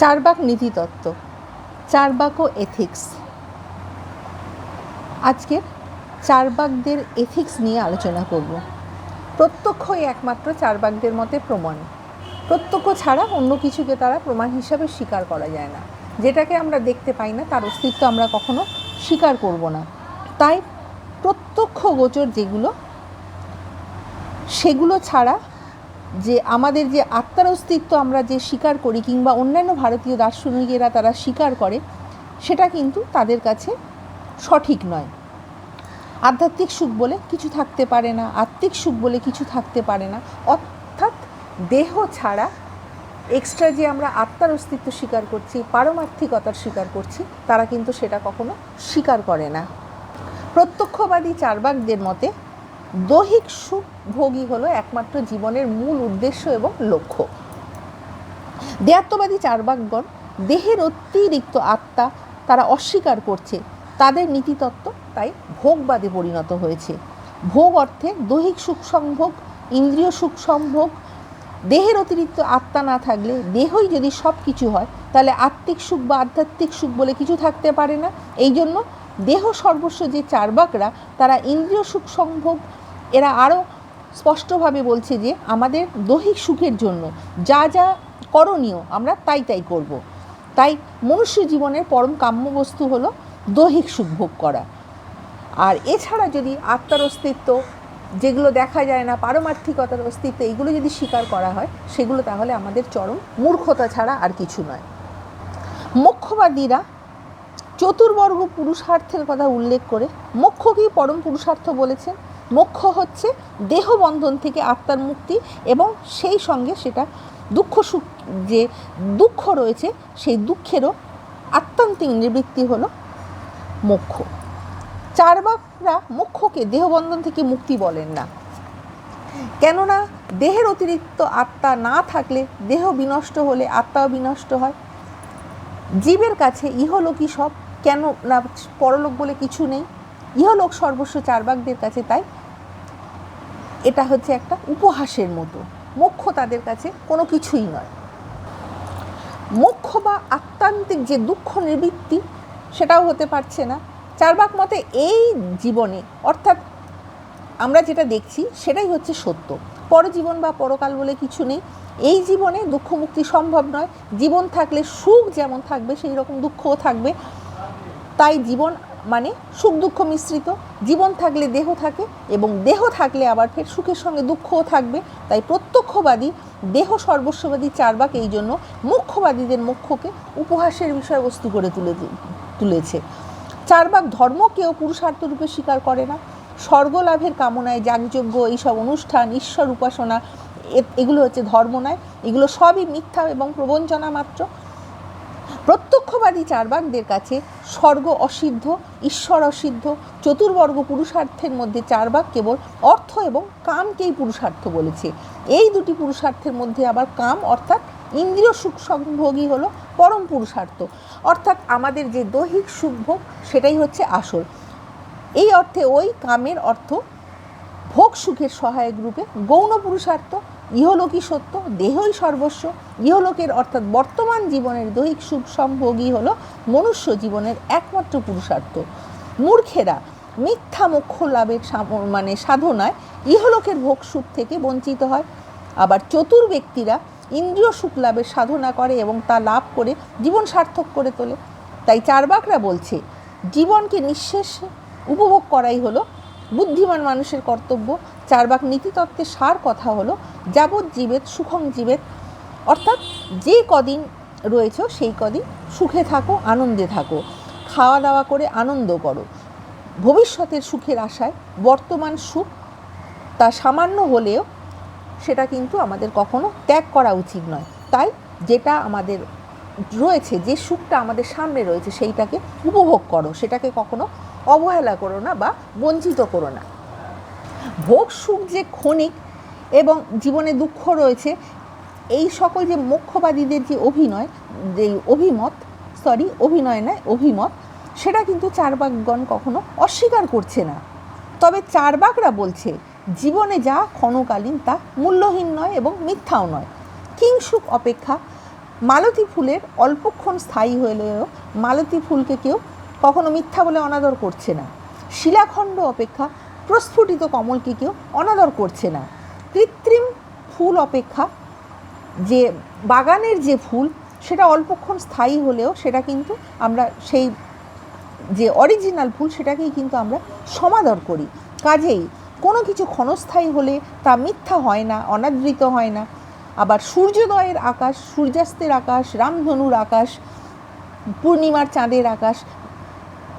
চার্বাক নীতিতত্ত্ব, চার্বাক ও ethics. আজকে চার্বাকদের ethics নিয়ে আলোচনা করব। প্রত্যক্ষই একমাত্র চার্বাকদের মতে প্রমাণ। প্রত্যক্ষ ছাড়া অন্য কিছুকে তারা প্রমাণ হিসাবে স্বীকার করা যায় না। যেটাকে আমরা দেখতে পাই না তার অস্তিত্ব আমরা কখনো স্বীকার করব না। তাই প্রত্যক্ষ গোচর যেগুলো, সেগুলো ছাড়া যে আমাদের যে আত্মার অস্তিত্ব আমরা যে স্বীকার করি কিংবা অন্যান্য ভারতীয় দার্শনিকেরা তারা স্বীকার করে, সেটা কিন্তু তাদের কাছে সঠিক নয়। আধ্যাত্মিক সুখ বলে কিছু থাকতে পারে না, আত্মিক সুখ বলে কিছু থাকতে পারে না। অর্থাৎ দেহ ছাড়া এক্সট্রা যে আমরা আত্মার অস্তিত্ব স্বীকার করছি, পারমার্থিকতার স্বীকার করছি, তারা কিন্তু সেটা কখনো স্বীকার করে না। প্রত্যক্ষবাদী চার্বাকদের মতে দৈহিক সুখ ভোগই হলো একমাত্র জীবনের মূল উদ্দেশ্য এবং লক্ষ্য। দেহাত্মবাদী চার্বাকগণ দেহের অতিরিক্ত আত্মা তারা অস্বীকার করছে। তাদের নীতিতত্ত্ব তাই ভোগবাদে পরিণত হয়েছে। ভোগ অর্থে দৈহিক সুখ সম্ভোগ, ইন্দ্রিয় সুখ সম্ভোগ। দেহের অতিরিক্ত আত্মা না থাকলে, দেহই যদি সব কিছু হয়, তাহলে আত্মিক সুখ বা আধ্যাত্মিক সুখ বলে কিছু থাকতে পারে না। এই জন্য দেহ সর্বস্ব যে চার্বাকরা, তারা ইন্দ্রিয় সুখ সম্ভোগ, এরা আরও স্পষ্টভাবে বলছে যে আমাদের দৈহিক সুখের জন্য যা যা করণীয় আমরা তাই তাই করব। তাই মনুষ্য জীবনের পরম কাম্য বস্তু হলো দৈহিক সুখ ভোগ করা। আর এছাড়া যদি আত্মার অস্তিত্ব, যেগুলো দেখা যায় না, পারমার্থিকতার অস্তিত্ব, এগুলো যদি স্বীকার করা হয়, সেগুলো তাহলে আমাদের চরম মূর্খতা ছাড়া আর কিছু নয়। মোক্ষবাদীরা চতুর্বর্গ পুরুষার্থের কথা উল্লেখ করে মোক্ষকেই পরম পুরুষার্থ বলেছেন। মোক্ষ হচ্ছে দেহবন্ধন থেকে আত্মার মুক্তি এবং সেই সঙ্গে সেটা দুঃখ সুখ, যে দুঃখ রয়েছে সেই দুঃখেরও আত্মান্তিক নিবৃত্তি হলো মোক্ষ। চার্বাকরা মোক্ষকে দেহবন্ধন থেকে মুক্তি বলেন না, কেননা দেহের অতিরিক্ত আত্মা না থাকলে দেহ বিনষ্ট হলে আত্মাও বিনষ্ট হয়। জীবের কাছে ইহলোকই সব, কেন না পরলোক বলে কিছু নেই। ইহলোক সর্বস্ব চার্বাকদের কাছে, তাই এটা হচ্ছে একটা উপহাসের মতো। মোক্ষ তাদের কাছে কোনো কিছুই নয়। মোক্ষ বা আত্মান্তিক যে দুঃখ নিবৃত্তি, সেটাও হতে পারছে না। চার্বাক মতে এই জীবনে, অর্থাৎ আমরা যেটা দেখছি সেটাই হচ্ছে সত্য। পরজীবন বা পরকাল বলে কিছু নেই। এই জীবনে দুঃখ মুক্তি সম্ভব নয়। জীবন থাকলে সুখ যেমন থাকবে, সেই রকম দুঃখও থাকবে। তাই জীবন মানে সুখ দুঃখ মিশ্রিত। জীবন থাকলে দেহ থাকে এবং দেহ থাকলে আবার ফের সুখের সঙ্গে দুঃখও থাকবে। তাই প্রত্যক্ষবাদী দেহ সর্বস্ববাদী চার্বাক এই জন্য মোক্ষবাদীদের মোক্ষকে উপহাসের বিষয়বস্তু করে তুলেছে। চার্বাক ধর্মকেও পুরুষার্থ রূপে স্বীকার করে না। স্বর্গলাভের কামনায় যাগযজ্ঞ, এইসব অনুষ্ঠান, ঈশ্বর উপাসনা, এগুলো হচ্ছে ধর্ম নয়। এগুলো সবই মিথ্যা এবং প্রবঞ্চনা মাত্র। প্রত্যক্ষবাদী চার্বাকদের কাছে স্বর্গ অসিদ্ধ, ঈশ্বর অসিদ্ধ। চতুর্বর্গ পুরুষার্থের মধ্যে চার্বাক কেবল অর্থ এবং কামকেই পুরুষার্থ বলেছে। এই দুটি পুরুষার্থের মধ্যে আবার কাম অর্থাৎ ইন্দ্রিয় সুখ সম্ভোগই হলো পরম পুরুষার্থ। অর্থাৎ আমাদের যে দৈহিক সুখভোগ, সেটাই হচ্ছে আসল। এই অর্থে ওই কামের অর্থ ভোগ সুখের সহায়ক রূপে গৌণ পুরুষার্থ। ইহলোকই সত্য, দেহই সর্বস্ব। ইহলোকের অর্থাৎ বর্তমান জীবনের দৈহিক সুখ সম্ভোগই হলো মনুষ্য জীবনের একমাত্র পুরুষার্থ। মূর্খেরা মিথ্যা মোক্ষ লাভের সাধনায় ইহলোকের ভোগ সুখ থেকে বঞ্চিত হয়। আবার চতুর ব্যক্তিরা ইন্দ্রিয় সুখ লাভের সাধনা করে এবং তা লাভ করে জীবন সার্থক করে তোলে। তাই চার্বাকরা বলছে জীবনকে নিঃশেষ উপভোগ করাই হলো বুদ্ধিমান মানুষের কর্তব্য। চার্বাক নীতিতত্ত্বের সার কথা হলো যাবৎ জীবেত সুখং জীবেত, অর্থাৎ যে কদিন রয়েছে সেই কদিন সুখে থাকো, আনন্দে থাকো, খাওয়া দাওয়া করে আনন্দ করো। ভবিষ্যতের সুখের আশায় বর্তমান সুখ তা সামান্য হলেও সেটা কিন্তু আমাদের কখনো ত্যাগ করা উচিত নয়। তাই যেটা আমাদের রয়েছে, যে সুখটা আমাদের সামনে রয়েছে, সেইটাকে উপভোগ করো, সেটাকে কখনো অবহেলা করো না বা বঞ্চিত করো না। ভোগ সুখ যে ক্ষণিক এবং জীবনে দুঃখ রয়েছে, এই সকল যে মোক্ষবাদীদের যে অভিমত, সেটা কিন্তু চার্বাকগণ কখনো অস্বীকার করছে না। তবে চার্বাকরা বলছে জীবনে যা ক্ষণকালীন তা মূল্যহীন নয় এবং মিথ্যাও নয়। কিংসুক অপেক্ষা মালতী ফুলের অল্পক্ষণ স্থায়ী হলেও মালতী ফুলকে কেউ কখনো মিথ্যা বলে অনাদর করছে না। শিলাখণ্ড অপেক্ষা প্রস্ফুটিত কমলকে কেউ অনাদর করছে না। কৃত্রিম ফুল অপেক্ষা যে বাগানের যে ফুল সেটা অল্পক্ষণ স্থায়ী হলেও সেটা কিন্তু আমরা সেই যে অরিজিনাল ফুল সেটাকেই কিন্তু আমরা সমাদর করি। কাজেই কোনো কিছু ক্ষণস্থায়ী হলে তা মিথ্যা হয় না, অনাদৃত হয় না। আবার সূর্যোদয়ের আকাশ, সূর্যাস্তের আকাশ, রামধনুর আকাশ, পূর্ণিমার চাঁদের আকাশ,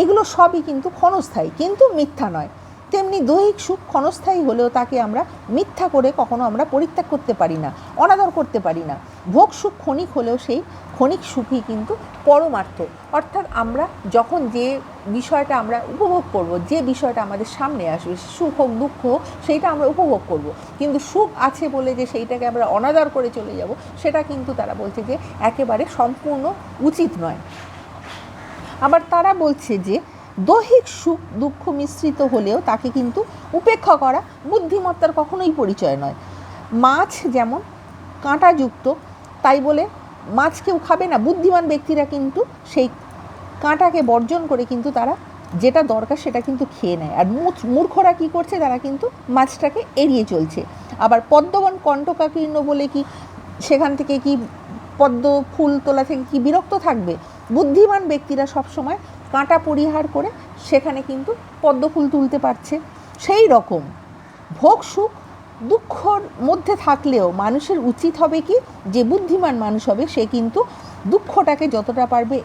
এগুলো সবই কিন্তু ক্ষণস্থায়ী, কিন্তু মিথ্যা নয়। তেমনি দৈহিক সুখ ক্ষণস্থায়ী হলেও তাকে আমরা মিথ্যা করে কখনো আমরা পরিত্যাগ করতে পারি না, অনাদর করতে পারি না। ভোগ সুখ ক্ষণিক হলেও সেই ক্ষণিক সুখই কিন্তু পরমার্থ। অর্থাৎ আমরা যখন যে বিষয়টা আমরা উপভোগ করব, যে বিষয়টা আমাদের সামনে আসবে, সুখ হোক দুঃখ হোক, সেইটা আমরা উপভোগ করব। কিন্তু সুখ আছে বলে যে সেইটাকে আমরা অনাদর করে চলে যাব, সেটা কিন্তু তারা বলছে যে একেবারে সম্পূর্ণ উচিত নয়। আবার তারা বলছে যে দৈহিক সুখ দুঃখ মিশ্রিত হলেও তাকে কিন্তু উপেক্ষা করা বুদ্ধিমত্তার কখনোই পরিচয় নয়। মাছ যেমন কাঁটাযুক্ত, তাই বলে মাছ কেউ খাবে না। বুদ্ধিমান ব্যক্তিরা কিন্তু সেই কাঁটাকে বর্জন করে কিন্তু তারা যেটা দরকার সেটা কিন্তু খেয়ে নেয়। আর মূর্খরা কী করছে, তারা কিন্তু মাছটাকে এড়িয়ে চলছে। আবার পদ্মবন কণ্টকাকীর্ণ বলে কি সেখান থেকে কি পদ্ম ফুল তোলা থেকে কি বিরক্ত থাকবে? বুদ্ধিমান ব্যক্তিরা সবসময় কাঁটা পরিহার করে সেখানে কিন্তু পদ্ম ফুল তুলতে পারছে। সেই রকম ভোগ সুখ দুঃখর মধ্যে থাকলেও মানুষের উচিত হবে কি, যে বুদ্ধিমান মানুষ হবে সে কিন্তু দুঃখটাকে যতটা পারবে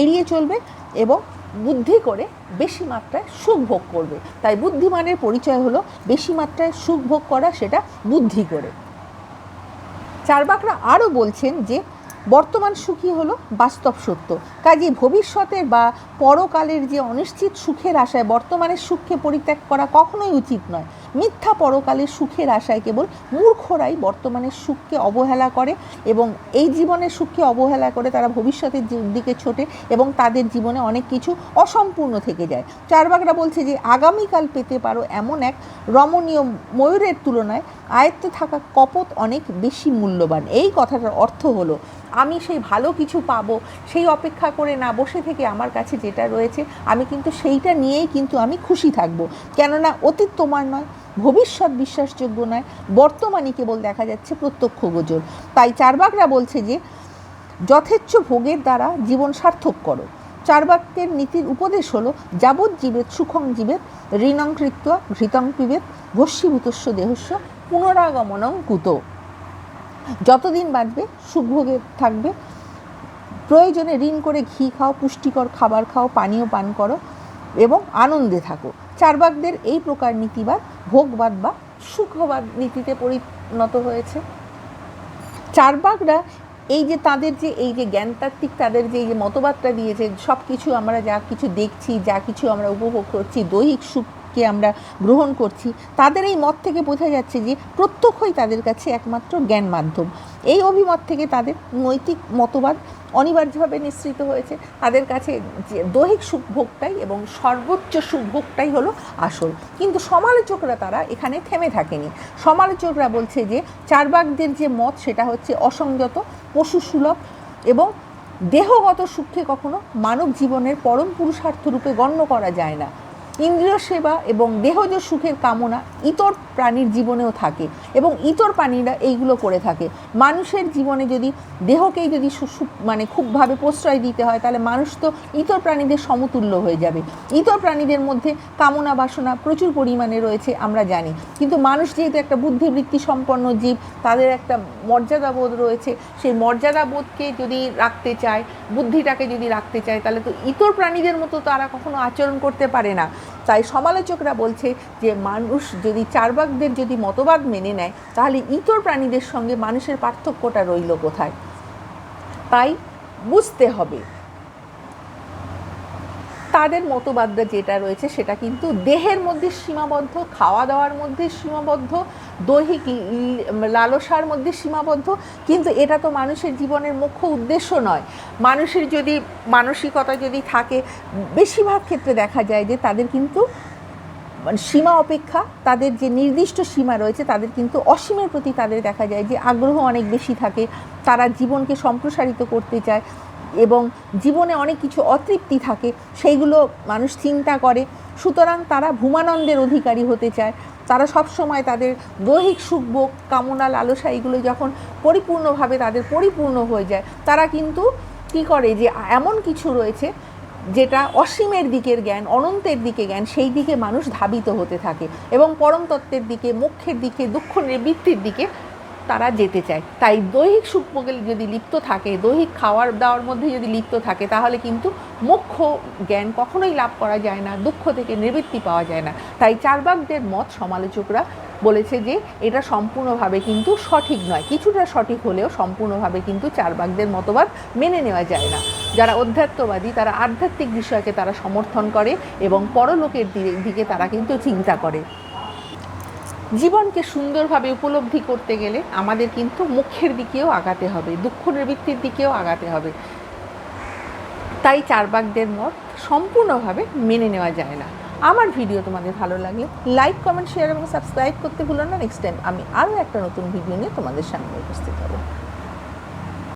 এড়িয়ে চলবে এবং বুদ্ধি করে বেশি মাত্রায় সুখ ভোগ করবে। তাই বুদ্ধিমানের পরিচয় হলো বেশি মাত্রায় সুখ ভোগ করা, সেটা বুদ্ধি করে। চার্বাকরা আরও বলছেন যে বর্তমান সুখই হলো বাস্তব সত্য। কাজে ভবিষ্যতের বা পরকালের যে অনিশ্চিত সুখের আশায় বর্তমানের সুখকে পরিত্যাগ করা কখনোই উচিত নয়। মিথ্যা পরকালের সুখের আশায় কেবল মূর্খরাই বর্তমানের সুখকে অবহেলা করে এবং এই জীবনের সুখকে অবহেলা করে তারা ভবিষ্যতের দিকে ছোটে এবং তাদের জীবনে অনেক কিছু অসম্পূর্ণ থেকে যায়। চার্বাকরা বলছে যে আগামীকাল পেতে পারো এমন এক রমণীয় ময়ূরের তুলনায় আয়ত্তে থাকা কপোত অনেক বেশি মূল্যবান। এই কথাটার অর্থ হলো আমি সেই ভালো কিছু পাবো সেই অপেক্ষা করে না বসে থেকে আমার কাছে যেটা রয়েছে আমি কিন্তু সেইটা নিয়েই কিন্তু আমি খুশি থাকবো। কেননা অতীত তোমার নয়, ভবিষ্যৎ বিশ্বাসযোগ্য নয়, বর্তমানই কেবল দেখা যাচ্ছে প্রত্যক্ষ গোচর। তাই চার্বাকরা বলছে যে যথেচ্ছ ভোগের দ্বারা জীবন সার্থক করো। চার্বাকের নীতির উপদেশ হলো যাবৎ জীবেত সুখং জীবেত ঋণং কৃত্বা ঘৃতং পিবেত ভস্মীভূতস্য দেহস্য পুনরাগমনং কুতো। যতদিন বাঁচবে সুখভোগে থাকবে, প্রয়োজনে ঋণ করে ঘি খাও, পুষ্টিকর খাবার খাও, পানীয় পান করো এবং আনন্দে থাকো। চার্বাকদের এই প্রকার নীতিবাদ ভোগবাদ বা সুখবাদ নীতিতে পরিণত হয়েছে। চার্বাকরা এই যে তাদের যে এই যে জ্ঞানতাত্ত্বিক তাদের যে এই যে মতবাদটা দিয়েছে, সব কিছু আমরা যা কিছু দেখছি, যা কিছু আমরা উপভোগ করছি, দৈহিক সুখকে আমরা গ্রহণ করছি, তাদের এই মত থেকে বোঝা যাচ্ছে যে প্রত্যক্ষই তাদের কাছে একমাত্র জ্ঞান মাধ্যম। এই অভিমত থেকে তাদের নৈতিক মতবাদ অনিবার্যভাবে নিঃসৃত হয়েছে। তাদের কাছে যে দৈহিক সুখভোগটাই এবং সর্বোচ্চ সুখভোগটাই হলো আসল। কিন্তু সমালোচকরা তারা এখানে থেমে থাকেনি। সমালোচকরা বলছে যে চার্বাকদের যে মত সেটা হচ্ছে অসংযত, পশুসুলভ এবং দেহগত সুখকে কখনো মানব জীবনের পরম পুরুষার্থ রূপে গণ্য করা যায় না। ইন্দ্রিয় সেবা এবং দেহজ সুখের কামনা ইতর প্রাণীর জীবনেও থাকে এবং ইতর প্রাণীরা এইগুলো করে থাকে। মানুষের জীবনে যদি দেহকেই যদি মানে খুবভাবে প্রশ্রয় দিতে হয় তাহলে মানুষ তো ইতর প্রাণীদের সমতুল্য হয়ে যাবে। ইতর প্রাণীদের মধ্যে কামনা বাসনা প্রচুর পরিমাণে রয়েছে আমরা জানি, কিন্তু মানুষ যেহেতু একটা বুদ্ধিবৃত্তি সম্পন্ন জীব, তাদের একটা মর্যাদাবোধ রয়েছে। সেই মর্যাদাবোধকে যদি রাখতে চায়, বুদ্ধিটাকে যদি রাখতে চায়, তাহলে তো ইতর প্রাণীদের মতো তারা কখনো আচরণ করতে পারে না। তাই সমালোচকরা বলছে যে মানুষ যদি চার্বাকদের যদি মতবাদ মেনে নেয় তাহলে ইতর প্রাণীদের সঙ্গে মানুষের পার্থক্যটা রইল কোথায়? তাই বুঝতে হবে তাদের মতবাদটা যেটা রয়েছে সেটা কিন্তু দেহের মধ্যে সীমাবদ্ধ, খাওয়া দাওয়ার মধ্যে সীমাবদ্ধ, দৈহিক লালসার মধ্যে সীমাবদ্ধ, কিন্তু এটা তো মানুষের জীবনের মুখ্য উদ্দেশ্য নয়। মানুষের যদি মানসিকতা যদি থাকে, বেশিরভাগ ক্ষেত্রে দেখা যায় যে তাদের কিন্তু সীমা অপেক্ষা তাদের যে নির্দিষ্ট সীমা রয়েছে, তাদের কিন্তু অসীমের প্রতি তাদের দেখা যায় যে আগ্রহ অনেক বেশি থাকে। তারা জীবনকে সম্প্রসারিত করতে চায় এবং জীবনে অনেক কিছু অতৃপ্তি থাকে, সেইগুলো মানুষ চিন্তা করে। সুতরাং তারা ভূমানন্দের অধিকারী হতে চায়। তারা সবসময় তাদের দৈহিক সুখভোগ কামনা লালসা এগুলো যখন পরিপূর্ণভাবে তাদের পরিপূর্ণ হয়ে যায়, তারা কিন্তু কী করে যে এমন কিছু রয়েছে যেটা অসীমের দিকের জ্ঞান, অনন্তের দিকে জ্ঞান, সেই দিকে মানুষ ধাবিত হতে থাকে এবং পরম তত্ত্বের দিকে, মোক্ষের দিকে, দুঃখ নিবৃত্তির দিকে তারা যেতে চায়। তাই দৈহিক সুখভোগে যদি লিপ্ত থাকে, দৈহিক খাওয়ার দাওয়ার মধ্যে যদি লিপ্ত থাকে, তাহলে কিন্তু মোক্ষ জ্ঞান কখনোই লাভ করা যায় না, দুঃখ থেকে নিবৃত্তি পাওয়া যায় না। তাই চার্বাকদের মত সমালোচকরা বলেছে যে এটা সম্পূর্ণভাবে কিন্তু সঠিক নয়, কিছুটা সঠিক হলেও সম্পূর্ণভাবে কিন্তু চার্বাকদের মতবাদ মেনে নেওয়া যায় না। যারা অধ্যাত্মবাদী তারা আধ্যাত্মিক বিষয়কে তারা সমর্থন করে এবং পরলোকের দিকে তারা কিন্তু চিন্তা করে। জীবনকে সুন্দরভাবে উপলব্ধি করতে গেলে আমাদের কিন্তু মোক্ষের দিকেও আগাতে হবে, দুঃখ নিবৃত্তির দিকেও আগাতে হবে। তাই চার্বাকদের মত সম্পূর্ণভাবে মেনে নেওয়া যায় না। আমার ভিডিও তোমাদের ভালো লাগলে লাইক, কমেন্ট, শেয়ার এবং সাবস্ক্রাইব করতে ভুলো না। নেক্সট টাইম আমি আরও একটা নতুন ভিডিও নিয়ে তোমাদের সামনে উপস্থিত হব।